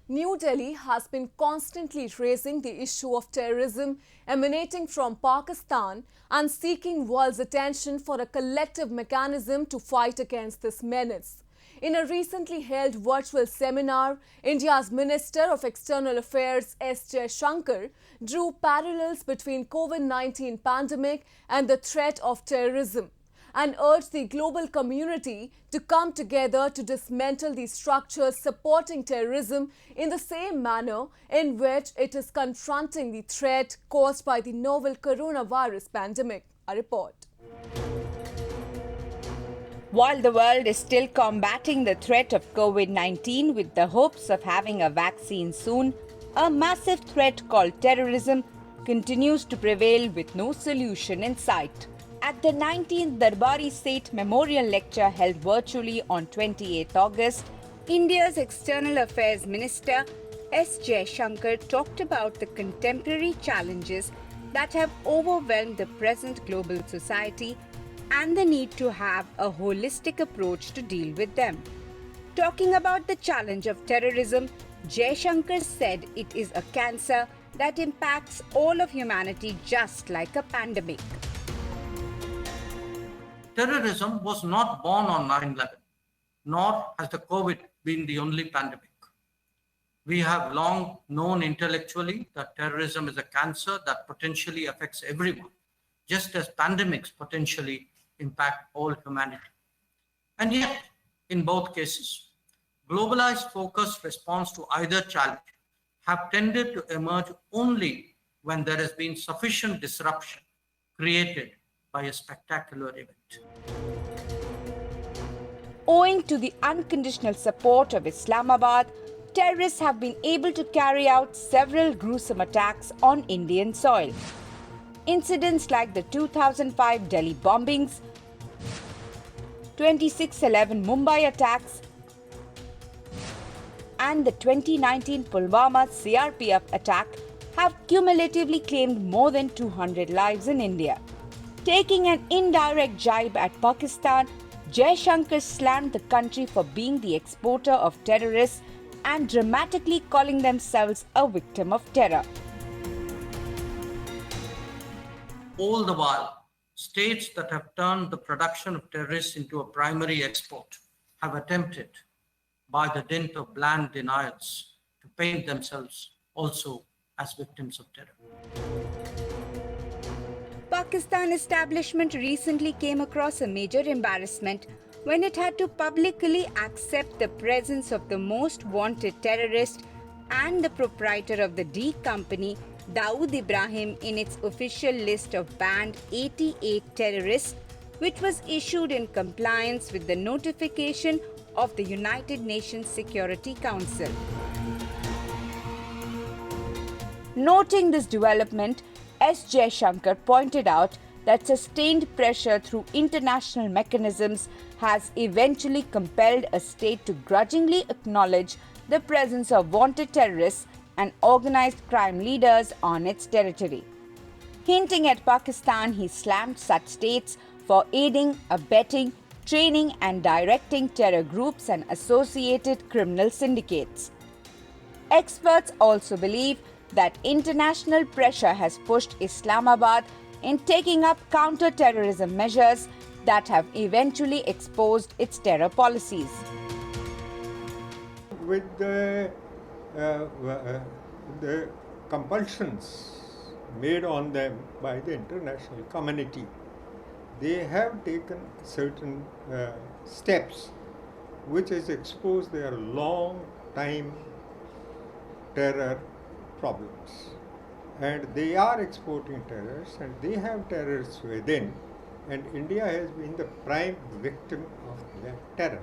New Delhi has been constantly raising the issue of terrorism emanating from Pakistan and seeking world's attention for a collective mechanism to fight against this menace. In a recently held virtual seminar, India's Minister of External Affairs S. Jaishankar drew parallels between COVID-19 pandemic and the threat of terrorism, and urged the global community to come together to dismantle the structures supporting terrorism in the same manner in which it is confronting the threat caused by the novel coronavirus pandemic. A report. While the world is still combating the threat of COVID-19 with the hopes of having a vaccine soon, a massive threat called terrorism continues to prevail with no solution in sight. At the 19th Darbari Seth Memorial Lecture held virtually on 28 August, India's External Affairs Minister S. Jaishankar talked about the contemporary challenges that have overwhelmed the present global society and the need to have a holistic approach to deal with them. Talking about the challenge of terrorism, Jaishankar said it is a cancer that impacts all of humanity just like a pandemic. Terrorism was not born on 9/11, nor has the COVID been the only pandemic. We have long known intellectually that terrorism is a cancer that potentially affects everyone, just as pandemics potentially impact all humanity. And yet, in both cases, globalized focused response to either challenge have tended to emerge only when there has been sufficient disruption created by a spectacular event. Owing to the unconditional support of Islamabad, terrorists have been able to carry out several gruesome attacks on Indian soil. Incidents like the 2005 Delhi bombings, 26/11 Mumbai attacks, and the 2019 Pulwama CRPF attack have cumulatively claimed more than 200 lives in India. Taking an indirect jibe at Pakistan, Jaishankar slammed the country for being the exporter of terrorists and dramatically calling themselves a victim of terror. All the while, states that have turned the production of terrorists into a primary export have attempted, by the dint of bland denials, to paint themselves also as victims of terror. Pakistan establishment recently came across a major embarrassment when it had to publicly accept the presence of the most wanted terrorist and the proprietor of the D company, Dawood Ibrahim, in its official list of banned 88 terrorists, which was issued in compliance with the notification of the United Nations Security Council. Noting this development, S. Jaishankar pointed out that sustained pressure through international mechanisms has eventually compelled a state to grudgingly acknowledge the presence of wanted terrorists and organized crime leaders on its territory. Hinting at Pakistan, he slammed such states for aiding, abetting, training and directing terror groups and associated criminal syndicates. Experts also believe that international pressure has pushed Islamabad in taking up counter-terrorism measures that have eventually exposed its terror policies. With the compulsions made on them by the international community, they have taken certain steps which has exposed their long time terror problems. And they are exporting terrorists and they have terrorists within, and India has been the prime victim of their terror.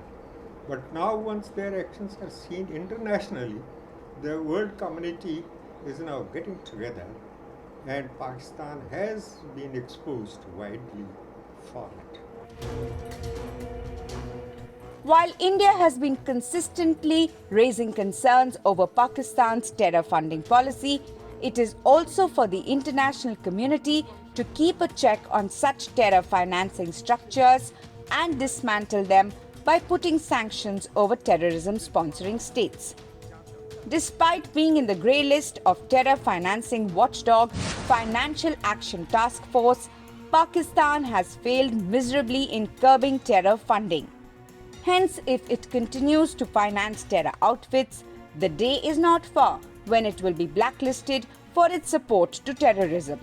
But now once their actions are seen internationally, the world community is now getting together and Pakistan has been exposed widely for it. While India has been consistently raising concerns over Pakistan's terror funding policy, it is also for the international community to keep a check on such terror financing structures and dismantle them by putting sanctions over terrorism sponsoring states. Despite being in the grey list of terror financing watchdog Financial Action Task Force, Pakistan has failed miserably in curbing terror funding. Hence, if it continues to finance terror outfits, the day is not far when it will be blacklisted for its support to terrorism.